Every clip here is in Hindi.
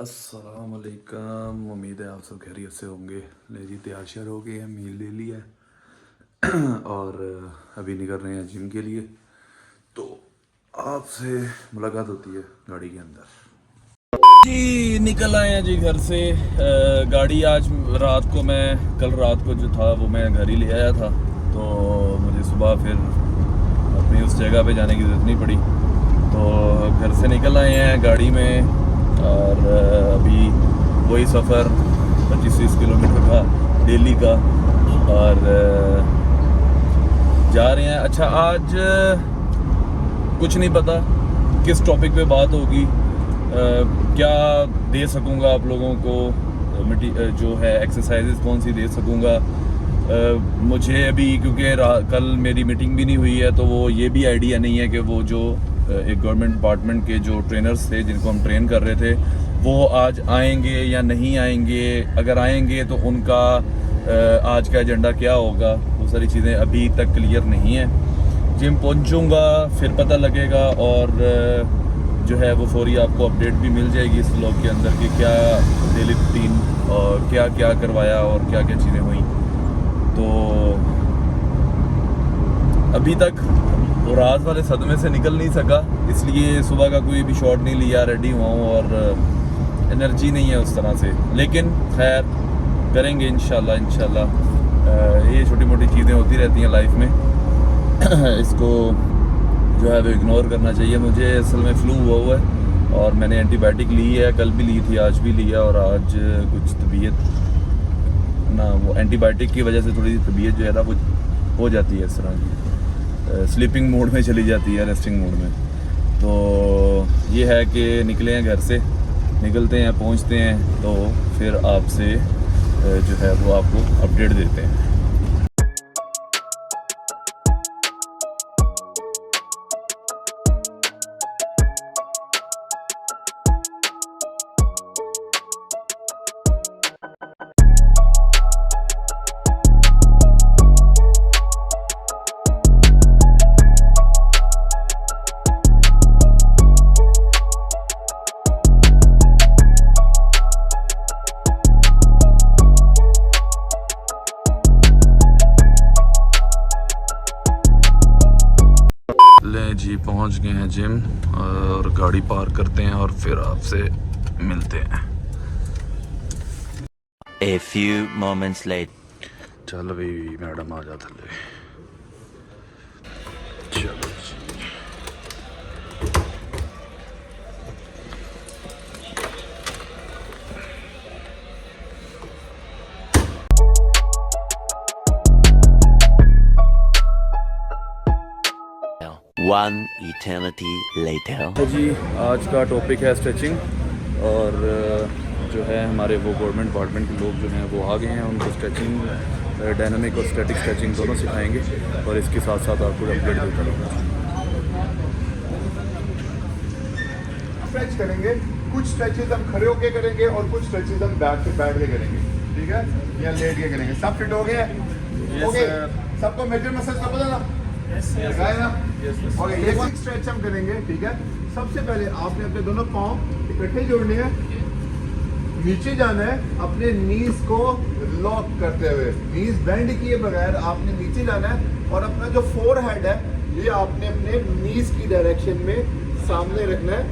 अस्सलामुअलैकुम। उम्मीद है आप सब खैरियत से होंगे। ले जी तैयार श्यार हो गए हैं, मील ले लिया है और अभी निकल रहे हैं जिम के लिए। तो आपसे मुलाकात होती है गाड़ी के अंदर। जी निकल आए हैं जी घर से। गाड़ी आज रात को कल रात को जो था वो मैं घर ही ले आया था, तो मुझे सुबह फिर अपनी उस जगह पे जाने की ज़रूरत नहीं पड़ी। तो घर से निकल आए हैं गाड़ी में और अभी वही सफ़र 25-30 किलोमीटर का डेली का और जा रहे हैं। अच्छा, आज कुछ नहीं पता किस टॉपिक पे बात होगी, क्या दे सकूँगा आप लोगों को, जो है एक्सरसाइजेस कौन सी दे सकूँगा। मुझे अभी क्योंकि कल मेरी मीटिंग भी नहीं हुई है, तो वो ये भी आइडिया नहीं है कि वो जो एक गवर्नमेंट डिपार्टमेंट के जो ट्रेनर्स थे जिनको हम ट्रेन कर रहे थे वो आज आएंगे या नहीं आएंगे। अगर आएंगे तो उनका आज का एजेंडा क्या होगा, वो सारी चीज़ें अभी तक क्लियर नहीं है। जिम पहुंचूंगा फिर पता लगेगा और जो है वो फौरी आपको अपडेट भी मिल जाएगी इस व्लॉग के अंदर कि क्या डेली रूटीन और क्या क्या करवाया और क्या क्या चीज़ें हुई। तो अभी तक वो रात वाले सदमे से निकल नहीं सका, इसलिए सुबह का कोई भी शॉट नहीं लिया, रेडी हुआ हूँ और एनर्जी नहीं है उस तरह से। लेकिन खैर करेंगे इंशाल्लाह। ये छोटी मोटी चीज़ें होती रहती हैं लाइफ में इसको जो है वो इग्नोर करना चाहिए। मुझे असल में फ्लू हुआ है और मैंने एंटीबायोटिक ली है, कल भी ली थी, आज भी लिया। और आज कुछ तबीयत ना वो एंटीबायोटिक की वजह से थोड़ी तबीयत जो है ना वो हो जाती है इस तरह की, स्लीपिंग मोड में चली जाती है, रेस्टिंग मोड में। तो ये है कि निकले हैं घर से, निकलते हैं पहुंचते हैं तो फिर आपसे जो है वो आपको अपडेट देते हैं। जी पहुंच गए हैं जिम और गाड़ी पार्क करते हैं और फिर आपसे मिलते हैं। A few moments later. चल भाई मैडम आ जा थले। चलो जी। One eternity later. जी आज का टॉपिक है स्ट्रेचिंग और जो है हमारे वो गवर्नमेंट डिपार्टमेंट के लोग जो हैं वो आ गए हैं, उनको स्ट्रेचिंग डायनामिक और स्टैटिक स्ट्रेचिंग दोनों सिखाएंगे और इसके साथ साथ आपको अपडेट देता रहूँगा। स्ट्रेच करेंगे, कुछ स्ट्रेचेस हम खड़े होके करेंगे और कुछ स्ट्रेचेस हम बैठ के करेंगे, ठीक है, या लेट के करेंगे। सब फिट हो गए? ओके, सबको मेजर मसल्स का पता ना? ओके, ये स्ट्रेच हम करेंगे, ठीक है। सबसे पहले आपने अपने दोनों पाँव इकट्ठे जोड़ने हैं, नीचे जाना है अपने नीज को लॉक करते हुए, नीज बेंड किए बगैर आपने नीचे जाना है और अपना जो फोरहेड है ये आपने अपने नीज की डायरेक्शन में सामने रखना है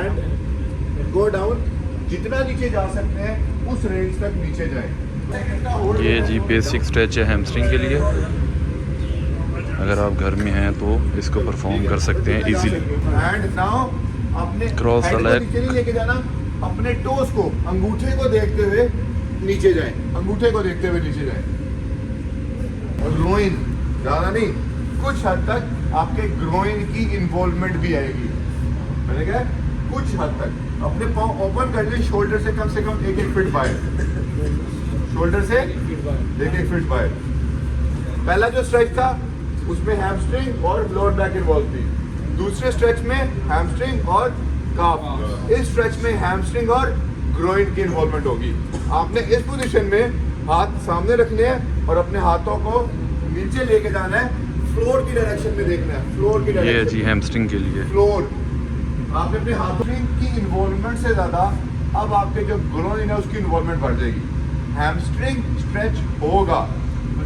एंड गो डाउन। जितना नीचे जा सकते हैं उस रेंज तक नीचे जाएं। ये जी बेसिक स्ट्रेच है हैमस्ट्रिंग के लिए, अगर आप घर में हैं तो इसको परफॉर्म कर सकते हैं इजीली। एंड नाउ अपने क्रॉस द लेग, नीचे नहीं लेके जाना, अपने टोस को, अंगूठे को देखते हुए नीचे जाएं, अंगूठे को देखते हुए नीचे जाएं। और ग्रोइन ज़्यादा नहीं, कुछ हद तक आपके ग्रोइन की इन्वॉल्वमेंट भी आएगी, मैंने कहा कुछ हद तक। अपने पाँव ओपन कर लें, शोल्डर से कम 1-1 फीट बाहर, शोल्डर से 1-1 फीट बाहर। पहला जो स्ट्रेच था उसमें हैमस्ट्रिंग और लोअर बैक इन्वॉल्व थी, दूसरे स्ट्रेच में हैमस्ट्रिंग और काफ, इस स्ट्रेच में हैमस्ट्रिंग और ग्रोइन की इन्वॉल्वमेंट होगी। आपने इस पोजीशन में हाथ सामने रखने हैं और अपने हाथों को नीचे लेके जाना है, फ्लोर की डायरेक्शन में देखना है, फ्लोर की डायरेक्शन। ये जी हैमस्ट्रिंग के लिए फ्लोर। आपने अपने हाथों की इन्वॉल्वमेंट से ज़्यादा अब आपके जो ग्रोइन है उसकी इन्वॉल्वमेंट बढ़ जाएगी, हैमस्ट्रिंग स्ट्रेच होगा,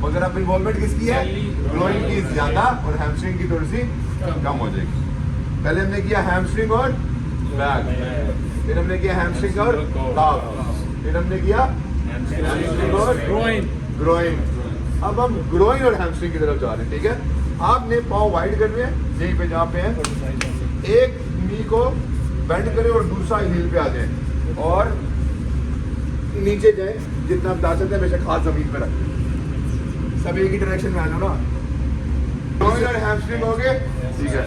मगर अब इन्वॉल्वमेंट किसकी है, ग्रोइन की ज्यादा और हैमस्ट्रिंग की थोड़ी सी कम हो जाएगी। पहले हमने किया हैमस्ट्रिंग और बैक, फिर हमने किया हैमस्ट्रिंग और काफ, फिर हमने किया हैमस्ट्रिंग और ग्रोइन। अब हम ग्रोइन और हैमस्ट्रिंग की तरफ जा रहे हैं, ठीक है। आपने पाँव वाइड करने हैं यहीं पे जहाँ पे है, एक नी को बेंड करें और दूसरा हील पे आ जाए और नीचे जाए, जितना आप जा सकते हैं हमेशा हाथ जमीन पे रखें, सब एक ही डायरेक्शन में आ जाओ ना। ग्रोइन और हैमस्ट्रिंग हो गए, ठीक है,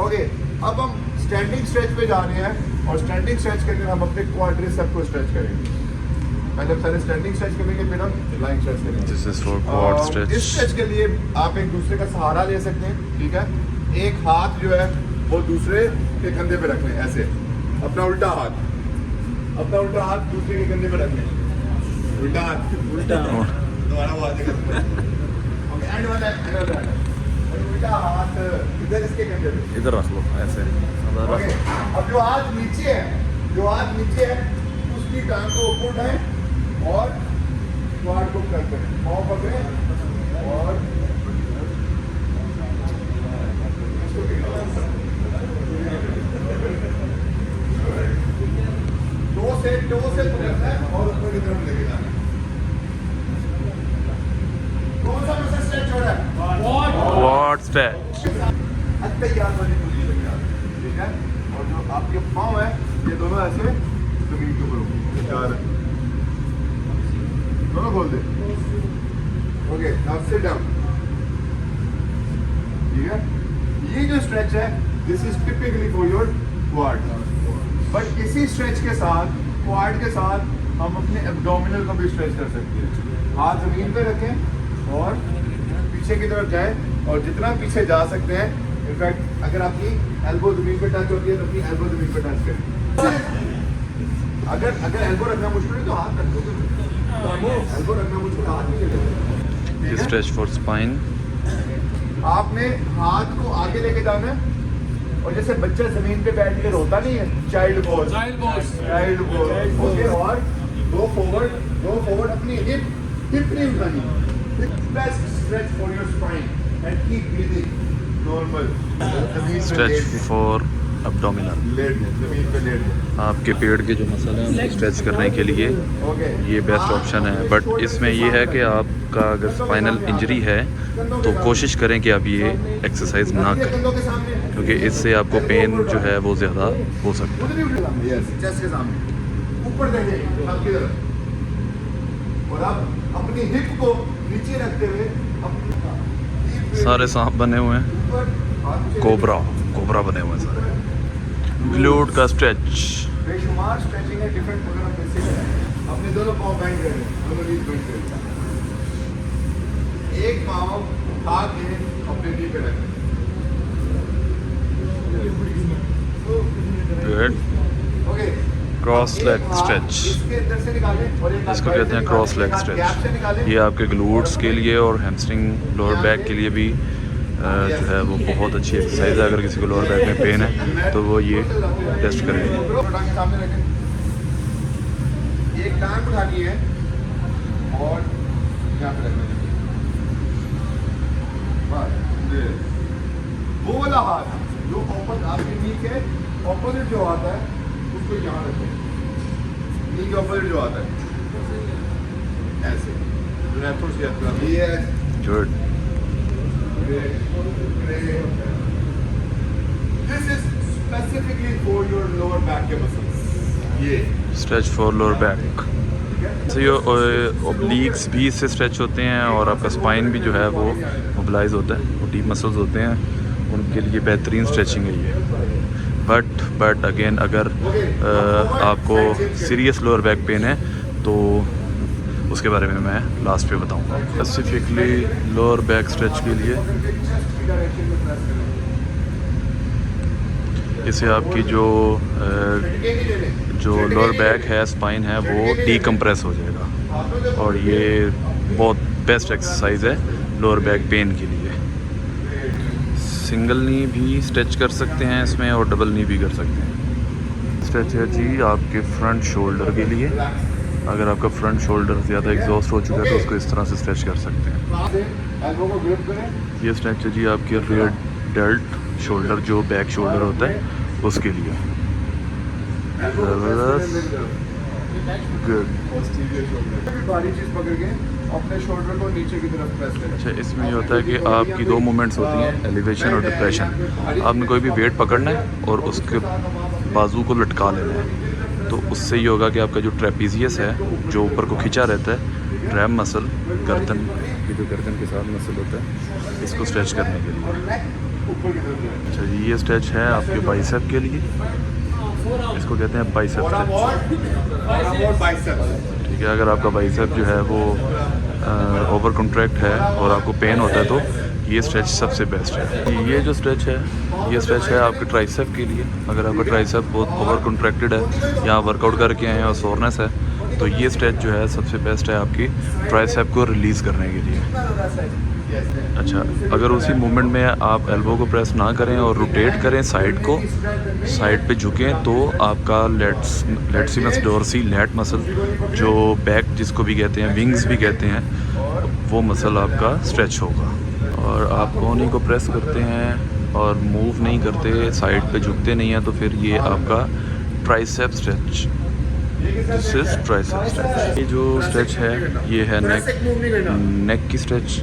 ओके। अब हम स्टैंडिंग स्ट्रेच पे जा रहे हैं और स्टैंडिंग स्ट्रेच करके हम अपने क्वाड्रिसेप्स को स्ट्रेच करेंगे। पहले स्टैंडिंग स्ट्रेच करेंगे, फिर हम लाइन स्ट्रेच करेंगे। This is for quad stretch. इस स्ट्रेच के लिए आप एक दूसरे का सहारा ले सकते हैं, ठीक है। एक हाथ जो है वो दूसरे के कंधे पे रख लें, ऐसे अपना उल्टा हाथ दूसरे के कंधे पे रख लें, उल्टा हाथ दोबारा वो आ जाएगा, एंड वाला उल्टा हाथ इधर इसके कंधे पे, इधर रख लो ऐसे। ओके। अब जो हाथ नीचे है उसकी टांग को ऊपर उठाएं और क्वाड को कर करें, पाँव पकड़ें और टो से पकड़ना है और ऊपर की तरफ लेके जाना है। कौन सा मसल स्ट्रेच हो रहा है, Quad stretch. तैयार वाली पोजीशन में आना है, ठीक है। और जो आपके पाँव है ये दोनों ऐसे जमीन के ऊपर होंगे, तैयार है, दोनों खोल दे, ओके। नाउ सिट डाउन, ठीक है। ये जो स्ट्रेच है this is typically for your quad, but इसी स्ट्रेच के साथ क्वाड के साथ हम अपने एब्डोमिनल को भी स्ट्रेच कर सकते हैं। हाथ जमीन पे रखें और पीछे की तरफ जाए और जितना पीछे जा सकते हैं, इनफैक्ट अगर आपकी एल्बो जमीन पे टच होती है तो अपनी एल्बो जमीन पे टच करें। अगर एल्बो रखना मुश्किल है तो हाथ रख दो, एल्बो रखना मुश्किल हाथ नहीं लेते। Stretch for spine. आपने हाथ को आगे लेके जाना है और जैसे बच्चा जमीन पे बैठ के रोता नहीं है, चाइल्ड पोज, ओके। और गो फॉरवर्ड, अपनी हिप नहीं उठानी, best stretch for your spine and keep breathing normal. Stretch for abdominal. लेट जमीन पे लेट जाए, आपके पेट के जो मसल हैं उनको स्ट्रेच करने के लिए ओके। ये बेस्ट ऑप्शन है। बट इसमें ये है कि आपका अगर स्पाइनल इंजरी है तो कोशिश करें कि आप ये एक्सरसाइज ना करें, कंधों के सामने, क्योंकि इससे आपको पेन जो है वो ज़्यादा हो सकता है। उधर ही उठा, यस, चेस्ट के सामने ऊपर देखिए हाथ की तरफ, और अब अपनी हिप को नीचे रखते हुए अपनी सारे सांप बने हुए हैं, ऊपर हाथ से कोबरा बने हुए हैं सारे। ग्लूट का स्ट्रेच। बेशुमार स्ट्रेचिंग है, डिफरेंट अगर हम जैसे करें, अपने दोनों पाँव बेंड करें, दोनों नीज बेंड करें, एक पाँव उठा के अपने नी पे रखें, गुड। ओके। क्रॉस अब लेग एक हाथ स्ट्रेच, इसके अंदर से निकालें और एक हाथ इसको बाहर कहते से हैं क्रॉस लेग निकालें, एक हाथ गैप से स्ट्रेच। निकालें। ये आपके ग्लूट्स के लिए और हैमस्ट्रिंग लोअर बैक के लिए भी जो है वो बहुत अच्छी एक्सरसाइज है। अगर किसी को लोअर बैक में पेन है तो वो ये टेस्ट करेंगे। टांग के सामने रखें, एक टांग उठानी है और यहाँ पे रखना है, बस ये। वो वाला हाथ जो ऑपोजिट आपके नी के ऑपोजिट जो आता है उसको यहाँ रखें, नी के ऑपोजिट जो आता है ऐसे, ये good. This is specifically for your lower back के muscles. ये स्ट्रेच फॉर लोअर बैक। ठीक है? तो ये ओब्लिक्स भी इससे स्ट्रेच होते हैं और आपका स्पाइन भी जो है वो मोबिलाइज होता है, वो डीप मसल्स होते हैं, उनके लिए बेहतरीन स्ट्रेचिंग है ये। बट अगेन अगर आपको सीरियस लोअर बैक पेन है तो उसके बारे में मैं लास्ट पे बताऊंगा। स्पेसिफिकली लोअर बैक स्ट्रेच के लिए इससे आपकी जो लोअर बैक है, स्पाइन है, वो डीकम्प्रेस हो जाएगा और ये बहुत बेस्ट एक्सरसाइज है लोअर बैक पेन के लिए। सिंगल नी भी स्ट्रेच कर सकते हैं इसमें और डबल नी भी कर सकते हैं। स्ट्रेच है जी आपके फ्रंट शोल्डर के लिए। अगर आपका फ्रंट शोल्डर ज़्यादा एग्जॉस्ट हो चुका है तो उसको इस तरह से स्ट्रेच कर सकते हैं। एल्बो को ग्रिप करें। ये स्ट्रेच है जी आपके रियर डेल्ट शोल्डर जो बैक शोल्डर होता है उसके लिए। गुड। भारी चीज पकड़ के अपने शोल्डर को नीचे की तरफ प्रेस करें। अच्छा, इसमें ये होता है कि आपकी दो मूवमेंट्स होती हैं, एलिवेशन और डिप्रेशन। आपने कोई भी वेट पकड़ना है और उसके बाजू को लटका लेना है, तो उससे ये होगा कि आपका जो ट्रेपीजियस है जो ऊपर को खिंचा रहता है, ट्रैप मसल, गर्दन, ये जो गर्दन के साथ मसल होता है, इसको स्ट्रेच करने के लिए। अच्छा जी, ये स्ट्रेच है आपके बाइसेप के लिए, इसको कहते हैं बाइसेप स्ट्रेच। ठीक है, अगर आपका बाइसेप जो है वो ओवर कॉन्ट्रैक्ट है और आपको पेन होता है तो ये स्ट्रेच सबसे बेस्ट है। ये जो स्ट्रेच है, ये स्ट्रेच है आपके ट्राइसेप के लिए। अगर आपका ट्राइसेप बहुत ओवर कॉन्ट्रैक्टेड है या वर्कआउट करके आए हैं और सोरनेस है तो ये स्ट्रेच जो है सबसे बेस्ट है आपकी ट्राइसेप को रिलीज़ करने के लिए। अच्छा, अगर उसी मूवमेंट में आप एल्बो को प्रेस ना करें और रोटेट करें साइड को, साइड पे झुकें, तो आपका लेट्सिमस डोर्सी लैट मसल जो बैक जिसको भी कहते हैं, विंग्स भी कहते हैं, वो मसल आपका स्ट्रेच होगा। और आप कोहनी को प्रेस करते हैं और मूव नहीं करते, साइड पे झुकते नहीं हैं, तो फिर ये आपका tricep stretch, this is tricep stretch. ये जो स्ट्रेच है ये है नेक की स्ट्रेच।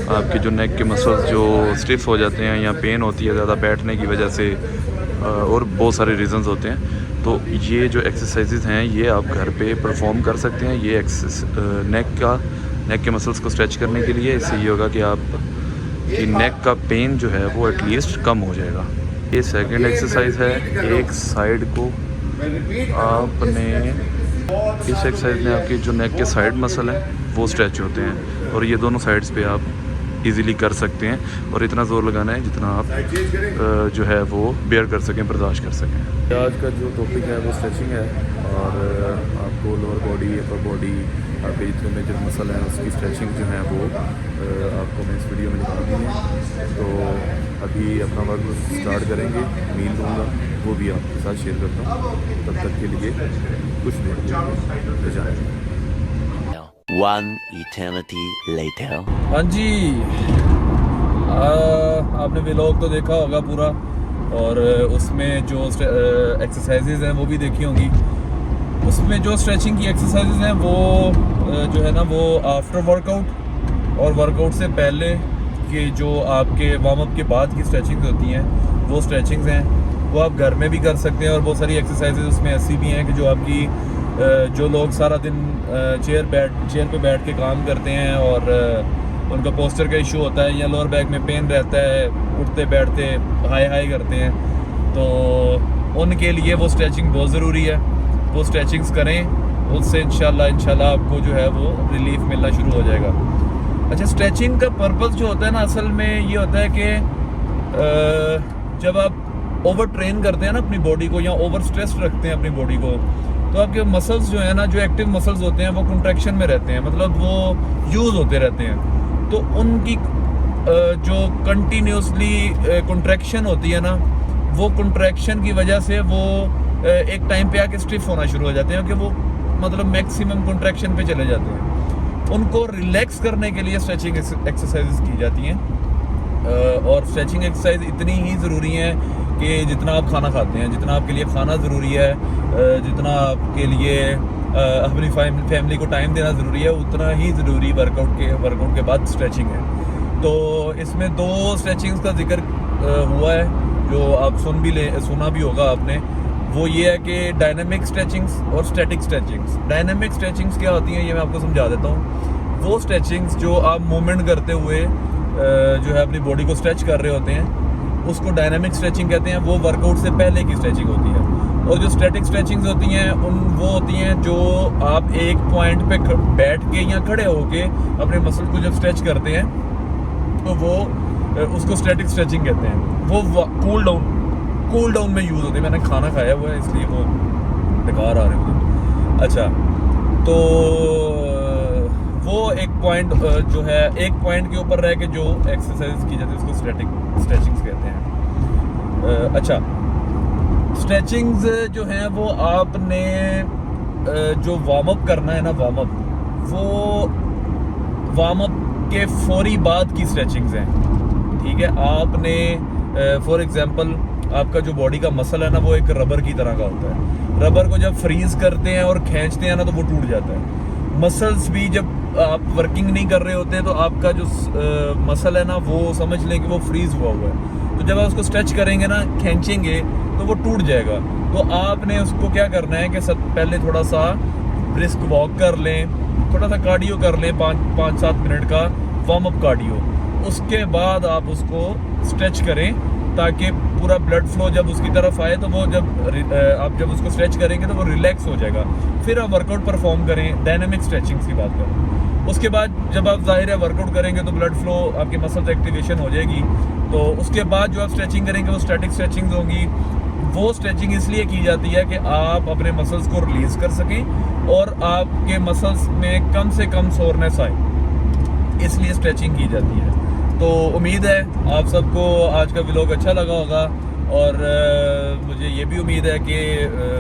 आपके जो नेक के मसल्स जो स्टिफ हो जाते हैं या पेन होती है ज़्यादा बैठने की वजह से और बहुत सारे रीजंस होते हैं, तो ये जो एक्सरसाइजेज हैं ये आप घर पे परफॉर्म कर सकते हैं। ये नेक के मसल्स को स्ट्रेच करने के लिए, इससे ये होगा कि आप कि नेक का पेन जो है वो एटलीस्ट कम हो जाएगा। ये सेकंड एक्सरसाइज है। एक साइड को आपने, इस एक्सरसाइज में आपकी जो नेक के साइड मसल हैं वो स्ट्रेच होते हैं और ये दोनों साइड्स पे आप इजीली कर सकते हैं और इतना ज़ोर लगाना है जितना आप जो है वो बेयर कर सकें, बर्दाश्त कर सकें। आज का जो टॉपिक है वो स्ट्रेचिंग है और आपको लोअर बॉडी, अपर बॉडी, आपके जितने मेजर मसल हैं उसकी स्ट्रेचिंग जो है वो आपको मैं इस वीडियो में दिखा दी है। तो अभी अपना वर्क स्टार्ट करेंगे, मील दूँगा वो भी आपके साथ शेयर करता हूँ। तब तक के लिए कुछ देर ले जाएँ। One eternity later. हाँ जी, आपने व्लॉग तो देखा होगा पूरा और उसमें जो एक्सरसाइजेज हैं वो भी देखी होंगी। उसमें जो स्ट्रेचिंग की एक्सरसाइजेज हैं वो जो है ना वो आफ्टर वर्कआउट और वर्कआउट से पहले के जो आपके वार्म अप के बाद की स्ट्रेचिंग्स होती हैं वो स्ट्रेचिंग्स हैं, वो आप घर में भी कर सकते हैं। और बहुत सारी एक्सरसाइजेज उसमें ऐसी भी हैं कि जो आपकी जो लोग सारा दिन चेयर पे बैठ के काम करते हैं और उनका पोस्चर का इशू होता है या लोअर बैक में पेन रहता है, उठते बैठते हाई करते हैं, तो उनके लिए वो स्ट्रेचिंग बहुत ज़रूरी है। वो स्ट्रेचिंग्स करें, उससे इंशाल्लाह आपको जो है वो रिलीफ मिलना शुरू हो जाएगा। अच्छा, स्ट्रेचिंग का पर्पस जो होता है ना असल में ये होता है कि जब आप ओवर ट्रेन करते हैं ना अपनी बॉडी को या ओवर स्ट्रेस रखते हैं अपनी बॉडी को, तो आपके मसल्स जो है ना, जो एक्टिव मसल्स होते हैं वो कंट्रैक्शन में रहते हैं, मतलब वो यूज़ होते रहते हैं। तो उनकी जो कंटिन्यूसली कंट्रैक्शन होती है ना, वो कंट्रैक्शन की वजह से वो एक टाइम पे आके स्टिफ होना शुरू हो जाते हैं कि वो मतलब मैक्सिमम कंट्रैक्शन पे चले जाते हैं। उनको रिलैक्स करने के लिए स्ट्रेचिंग एक्सरसाइजेस की जाती हैं और स्ट्रेचिंग एक्सरसाइज इतनी ही ज़रूरी है कि जितना आप खाना खाते हैं, जितना आपके लिए खाना ज़रूरी है, जितना आपके लिए अपनी फैमिली को टाइम देना ज़रूरी है, उतना ही ज़रूरी वर्कआउट के बाद स्ट्रेचिंग है। तो इसमें दो स्ट्रेचिंग्स का जिक्र हुआ है जो आप सुना भी होगा आपने। वो ये है कि डायनामिक स्ट्रेचिंग्स और स्टैटिक स्ट्रेचिंग्स। डायनामिक स्ट्रेचिंग्स क्या होती हैं ये मैं आपको समझा देता हूँ। वो स्ट्रेचिंग्स जो आप मूवमेंट करते हुए जो है अपनी बॉडी को स्ट्रेच कर रहे होते हैं उसको डायनामिक स्ट्रेचिंग कहते हैं, वो वर्कआउट से पहले की स्ट्रेचिंग होती है। और जो स्टैटिक स्ट्रेचिंग्स होती हैं वो होती हैं जो आप एक पॉइंट पे बैठ के या खड़े होके अपने मसल को जब स्ट्रेच करते हैं तो वो उसको स्टैटिक स्ट्रेचिंग कहते हैं। वो कूल डाउन में यूज़ होते हैं। मैंने खाना खाया हुआ है इसलिए वो बेकार आ रहे होते। अच्छा, तो वो एक पॉइंट जो है, एक पॉइंट के ऊपर रह के जो एक्सरसाइज की जाती है उसको स्टैटिक स्ट्रेचिंग्स कहते हैं। अच्छा, स्ट्रेचिंग्स जो हैं वो आपने जो वार्म अप करना है ना, वो वार्म अप के फौरी बाद की स्ट्रेचिंग्स हैं, ठीक है। आपने फॉर एग्जांपल आपका जो बॉडी का मसल है ना वो एक रबर की तरह का होता है। रबर को जब फ्रीज करते हैं और खींचते हैं ना तो वो टूट जाता है। मसल्स भी जब आप वर्किंग नहीं कर रहे होते हैं तो आपका जो मसल है ना वो समझ लें कि वो फ्रीज हुआ है। तो जब आप उसको स्ट्रेच करेंगे ना, खींचेंगे तो वो टूट जाएगा। तो आपने उसको क्या करना है कि पहले थोड़ा सा ब्रिस्क वॉक कर लें, थोड़ा सा कार्डियो कर लें, 5-7 मिनट का वार्म अप कार्डियो। उसके बाद आप उसको स्ट्रेच करें ताकि पूरा ब्लड फ्लो जब उसकी तरफ आए तो वो आप जब उसको स्ट्रेच करेंगे तो वो रिलैक्स हो जाएगा। फिर आप वर्कआउट परफॉर्म करें, डायनामिक स्ट्रेचिंग्स की बात करें। उसके बाद जब आप जाहिर है वर्कआउट करेंगे तो ब्लड फ्लो आपके मसल्स एक्टिवेशन हो जाएगी। तो उसके बाद जो आप स्ट्रेचिंग करेंगे वो स्टैटिक स्ट्रेचिंग्स होंगी। वो स्ट्रेचिंग इसलिए की जाती है कि आप अपने मसल्स को रिलीज कर सकें और आपके मसल्स में कम से कम सोरनेस आए, इसलिए स्ट्रेचिंग की जाती है। तो उम्मीद है आप सबको आज का व्लॉग अच्छा लगा होगा और मुझे ये भी उम्मीद है कि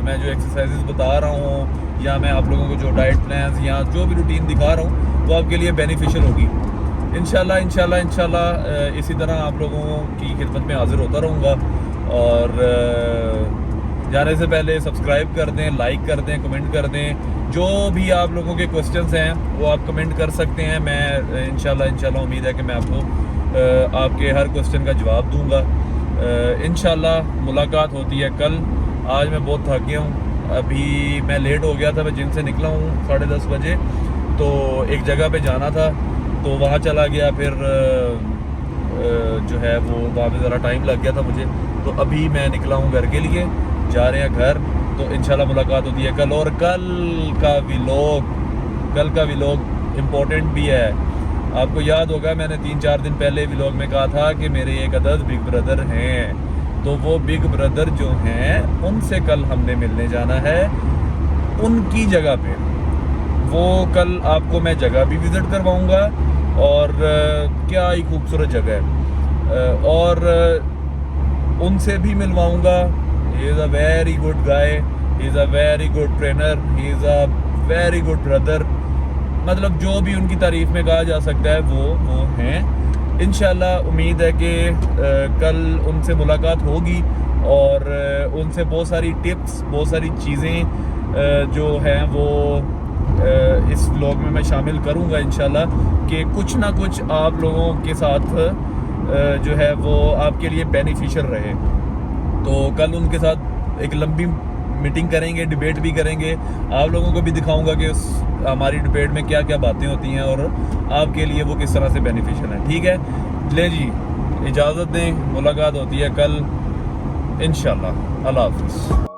मैं जो एक्सरसाइजेस बता रहा हूँ या मैं आप लोगों को जो डाइट प्लान्स या जो भी रूटीन दिखा रहा हूँ वो आपके लिए बेनिफिशियल होगी। इंशाल्लाह इसी तरह आप लोगों की खिदमत में हाजिर होता रहूँगा। और जाने से पहले सब्सक्राइब कर दें, लाइक कर दें, कमेंट कर दें। जो भी आप लोगों के क्वेश्चंस हैं वो आप कमेंट कर सकते हैं। मैं इंशाल्लाह उम्मीद है कि मैं आपको आपके हर क्वेश्चन का जवाब दूंगा। इंशाल्लाह मुलाकात होती है कल। आज मैं बहुत थक गया हूँ, अभी मैं लेट हो गया था, मैं जिम से निकला हूँ 10:30 बजे। तो एक जगह पे जाना था तो वहाँ चला गया, फिर जो है वो वहाँ पे ज़रा टाइम लग गया था मुझे। तो अभी मैं निकला हूँ घर के लिए, जा रहे हैं घर। तो इंशाल्लाह मुलाकात होती है कल। और कल का व्लॉग इम्पोर्टेंट भी है। आपको याद होगा मैंने 3-4 दिन पहले व्लॉग में कहा था कि मेरे एक अदद बिग ब्रदर हैं। तो वो बिग ब्रदर जो हैं उनसे कल हमने मिलने जाना है, उनकी जगह पे। वो कल आपको मैं जगह भी विज़िट करवाऊँगा और क्या ही खूबसूरत जगह है, और उनसे भी मिलवाऊँगा। He is a very good guy, he is a very good trainer, he is a very good brother. मतलब जो भी उनकी तारीफ़ में कहा जा सकता है वो हैं। इंशाल्लाह उम्मीद है कि कल उनसे मुलाकात होगी और उनसे बहुत सारी टिप्स, बहुत सारी चीज़ें जो हैं वो इस व्लॉग में मैं शामिल करूंगा इंशाल्लाह, कि कुछ ना कुछ आप लोगों के साथ जो है वो आपके लिए बेनिफिशियल रहे। तो कल उनके साथ एक लंबी मीटिंग करेंगे, डिबेट भी करेंगे। आप लोगों को भी दिखाऊंगा कि हमारी डिबेट में क्या क्या बातें होती हैं और आपके लिए वो किस तरह से बेनिफिशियल है। ठीक है, ले जी इजाज़त दें, मुलाकात होती है कल इंशाल्लाह। अल्लाह हाफ़िज़।